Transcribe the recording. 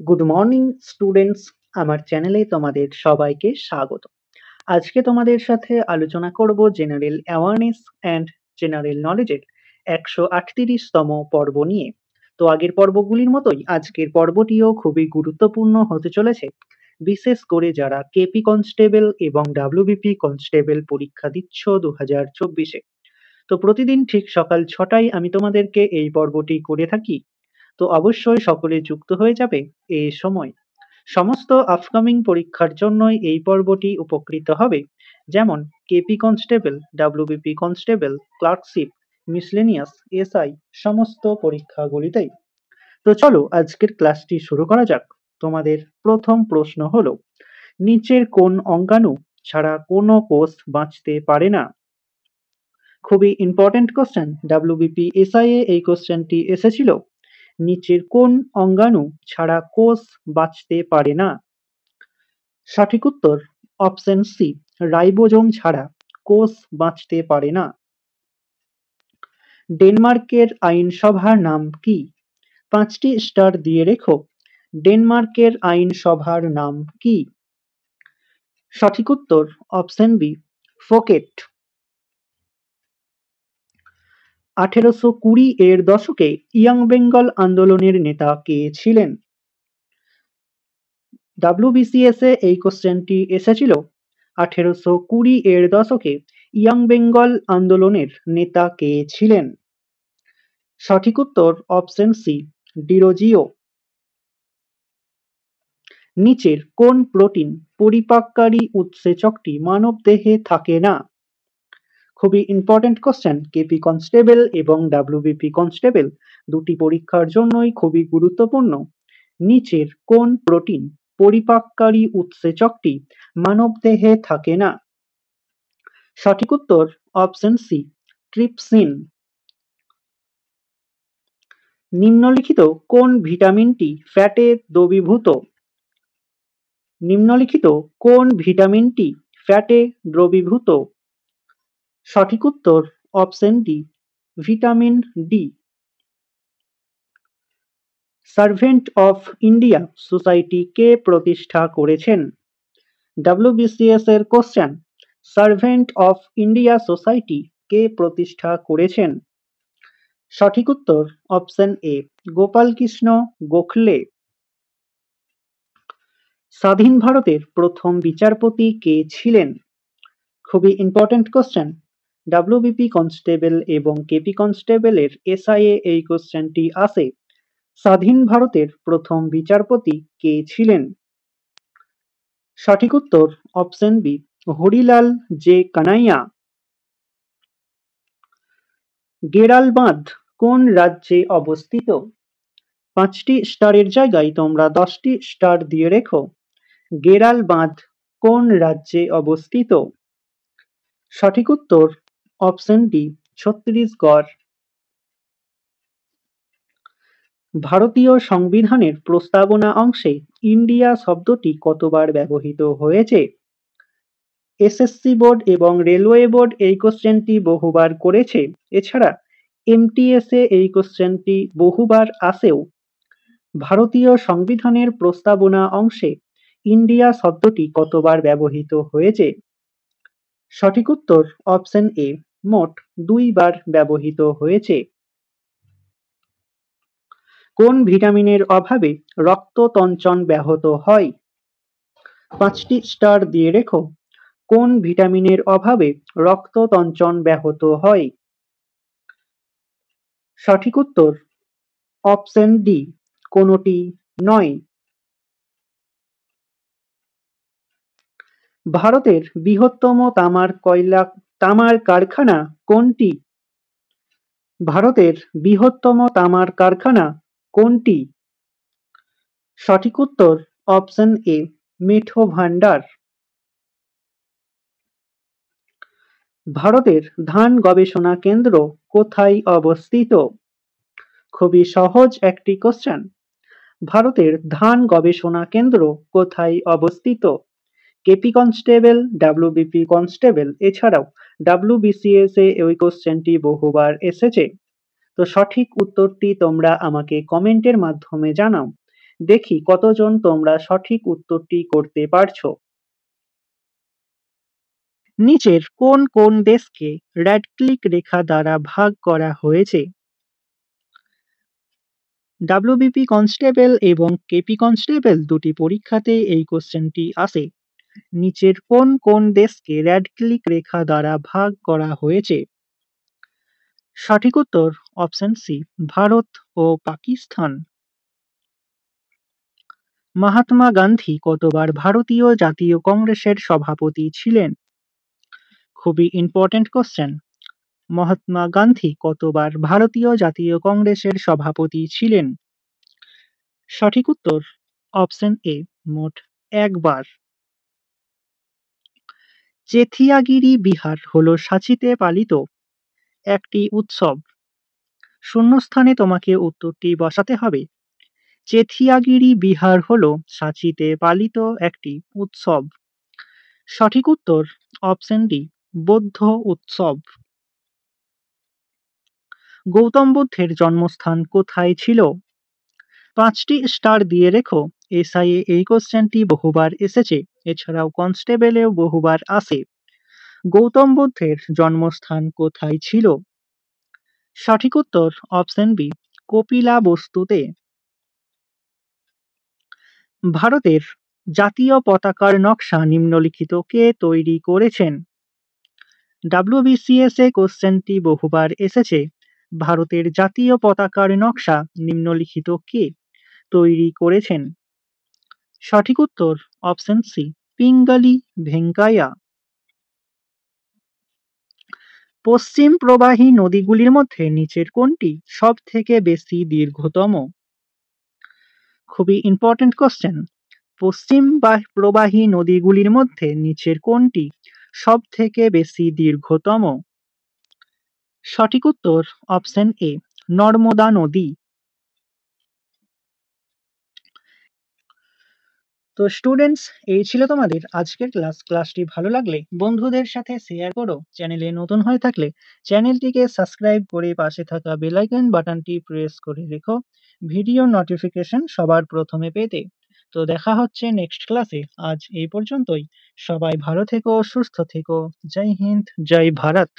Good morning students, আমার চ্যানেলে তোমাদের সবাইকে স্বাগত। আজকে তোমাদের সাথে আলোচনা করব জেনারেল অ্যাওয়ারনেস অ্যান্ড জেনারেল নলেজের 138তম পর্ব নিয়ে। তো আগের পর্বগুলির মতোই আজকের পর্বটিও খুবই গুরুত্বপূর্ণ হতে চলেছে, বিশেষ করে যারা কেপি কনস্টেবল এবং ডাব্লিউবিপি কনস্টেবল পরীক্ষা দিচ্ছ 2024-এ। তো প্রতিদিন ঠিক সকাল 6টায় আমি তোমাদেরকে এই পর্বটি করে থাকি। তো অবশ্যই সকলে যুক্ত হয়ে যাবে এই সময়। সমস্ত আপকামিং পরীক্ষার জন্যই এই পর্বটি উপকৃত হবে, যেমন KP constable, WBP constable, clerkship, miscellaneous, SI সমস্ত পরীক্ষাগুলিতেই। তো চলো আজকের ক্লাসটি শুরু করা যাক। তোমাদের প্রথম প্রশ্ন হলো, নিচের কোন অঙ্গাণু ছাড়া কোনো কোষ বাঁচতে পারে না? খুবই ইম্পর্টেন্ট কোশ্চেন, ডাব্লিউবিপি এসআই এ এই কোশ্চেনটি এসেছিল। নিচের কোন অঙ্গাণু ছাড়া কোষ বাঁচতে পারে না? সঠিক উত্তর অপশন সি, রাইবোজোম ছাড়া কোষ বাঁচতে পারে না। ডেনমার্কের আইনসভার নাম কি? 5টি স্টার দিয়ে রেখো। ডেনমার্কের আইনসভার নাম কি? সঠিক উত্তর অপশন বি, ফোকেট। 1820 এর দশকে ইয়াং বেঙ্গল আন্দোলনের নেতা কে ছিলেন? ডাব্লিউবিসিএস এ এই কোশ্চেনটি এসেছিল। 1820 এর দশকে ইয়াং বেঙ্গল আন্দোলনের নেতা কে ছিলেন? সঠিক উত্তর অপশন সি, ডিরোজিও। নিচের কোন প্রোটিন পরিপাককারী উৎসেচকটি মানবদেহে থাকে না? খুবই ইম্পর্টেন্ট কোশ্চেন, কেপি কনস্টেবল এবং ডাব্লিউবিপি কনস্টেবল দুটি পরীক্ষার জন্যই খুবই গুরুত্বপূর্ণ। নিচের কোন প্রোটিন পরিপাককারী উৎসেচকটি মানবদেহে থাকে না? সঠিক উত্তর অপশন সি, ট্রিপসিন। নিম্নলিখিত কোন ভিটামিনটি ফ্যাটে দ্রবীভূত? নিম্নলিখিত কোন ভিটামিনটি ফ্যাটে দ্রবীভূত? সঠিক উত্তর option D, vitamin D. Servant of India society কে প্রতিষ্ঠা করেছেন? ডাব্লিউবিসিএস এর question, servant of India society কে প্রতিষ্ঠা করেছেন? সঠিক উত্তর অপশন এ, গোপালকৃষ্ণ গোখলে। স্বাধীন ভারতের প্রথম বিচারপতি কে ছিলেন? খুবই ইম্পর্টেন্ট কোশ্চেন, ডাব্লিউবিপি কনস্টেবল এবং কেপি কনস্টেবলের এসআইএ এই কোশ্চেনটি আসে। স্বাধীন ভারতের প্রথম বিচারপতি কে ছিলেন? সঠিক উত্তর option B, Harilal J Kania. গেরাল বাঁধ কোন রাজ্যে অবস্থিত? 5টি স্টারের জায়গায় তোমরা 10টি স্টার দিয়ে রেখো। গেরাল বাঁধ কোন রাজ্যে অবস্থিত? সঠিক উত্তর অপশন ডি, ছত্তিশগড়। ভারতীয় সংবিধানের প্রস্তাবনা অংশে ইন্ডিয়া শব্দটি কতবার ব্যবহৃত হয়েছে? এসএসসি বোর্ড এবং রেলওয়ে বোর্ড এই কোশ্চেনটি বহুবার করেছে। এছাড়া এমটিএস এ এই কোশ্চেনটি বহুবার আসেও। ভারতীয় সংবিধানের প্রস্তাবনা অংশে ইন্ডিয়া শব্দটি কতবার ব্যবহৃত হয়েছে? সঠিক উত্তর অপশন এ, মোট 2 বার ব্যবহৃত হয়েছে। কোন ভিটামিনের অভাবে রক্ততঞ্চন ব্যাহত হয়? 5টি স্টার দিয়ে রেখো। কোন ভিটামিনের অভাবে রক্ততঞ্চন ব্যাহত হয়? সঠিক উত্তর অপশন ডি, কোনটি নয়। ভারতের বৃহত্তম তামার কারখানা কোনটি? ভারতের বৃহত্তম তামার কারখানা কোনটি? সঠিক উত্তর অপশন এ, মিঠো ভান্ডার। ভারতের ধান গবেষণা কেন্দ্র কোথায় অবস্থিত? খুবই সহজ একটি কোশ্চেন, ভারতের ধান গবেষণা কেন্দ্র কোথায় অবস্থিত? কেপি কনস্টেবল, ডাব্লিউবিপি কনস্টেবল এছাড়াও ডাব্লিউবিসিএস এ ওই কোশ্চেনটি বহুবার এসেছে। তো সঠিক উত্তরটি তোমরা আমাকে কমেন্টের মাধ্যমে জানাও। দেখি কতজন তোমরা সঠিক উত্তরটি করতে পারছো। নিচের কোন কোন দেশকে রেড-ক্লিক রেখা দ্বারা ভাগ করা হয়েছে? ডাব্লিউবিপি কনস্টেবল এবং কেপি কনস্টেবল দুটি পরীক্ষাতেই এই কোশ্চেনটি আসে। নিচের কোন কোন দেশকে রেড-ক্লিক রেখা দ্বারা ভাগ করা হয়েছে? সঠিক উত্তর অপশন সি, ভারত ও পাকিস্তান। মহাত্মা গান্ধী কতবার ভারতীয় জাতীয় কংগ্রেসের সভাপতি ছিলেন? খুবই ইম্পর্টেন্ট কোশ্চেন। মহাত্মা গান্ধী কতবার ভারতীয় জাতীয় কংগ্রেসের সভাপতি ছিলেন? সঠিক উত্তর অপশন এ, মোট একবার। চেথিয়াগিরি বিহার হল সাঁচিতে পালিত একটি উৎসব। শূন্যস্থানে তোমাকে উত্তরটি বসাতে হবে। চেথিয়াগিরি বিহার হল সাঁচিতে পালিত একটি উৎসব। সঠিক উত্তর অপশন ডি, বৌদ্ধ উৎসব। গৌতম বুদ্ধের জন্মস্থান কোথায় ছিল? 5টি স্টার দিয়ে রেখো। এসআইয়ে এই কোশ্চেনটি বহুবার এসেছে, এছাড়াও কনস্টেবলেও বহুবার আসে। গৌতম বুদ্ধের জন্মস্থান কোথায় ছিল? সঠিক উত্তর অপশন বি, কপিলাবস্তুতে। ভারতের জাতীয় পতাকার নকশা নিম্নলিখিত কে তৈরি করেছেন? ডাব্লিউবিসিএস এ কোশ্চেনটি বহুবার এসেছে। ভারতের জাতীয় পতাকার নকশা নিম্নলিখিত কে তৈরি করেছেন? সঠিক উত্তর অপশন সি, পিঙ্গলি ভেঙ্কাইয়া। পশ্চিম প্রবাহী নদীগুলির মধ্যে নিচের কোনটি সব থেকে বেশি দীর্ঘতম? খুবই ইম্পর্টেন্ট কোশ্চেন। পশ্চিম প্রবাহী নদীগুলির মধ্যে নিচের কোনটি সব থেকে বেশি দীর্ঘতম? সঠিক উত্তর অপশন এ, নর্মদা নদী। তো স্টুডেন্টস, এই ছিল তোমাদের আজকের ক্লাস। ক্লাসটি ভালো লাগলে বন্ধুদের সাথে শেয়ার করো। চ্যানেলে নতুন হয়ে থাকলে চ্যানেলটিকে সাবস্ক্রাইব করে পাশে থাকা বেল আইকন বাটনটি প্রেস করে রেখো ভিডিও নোটিফিকেশন সবার প্রথমে পেতে। তো দেখা হচ্ছে নেক্সট ক্লাসে। আজ এই পর্যন্তই। সবাই ভালো থেকো, সুস্থ থেকো। জয় হিন্দ, জয় ভারত।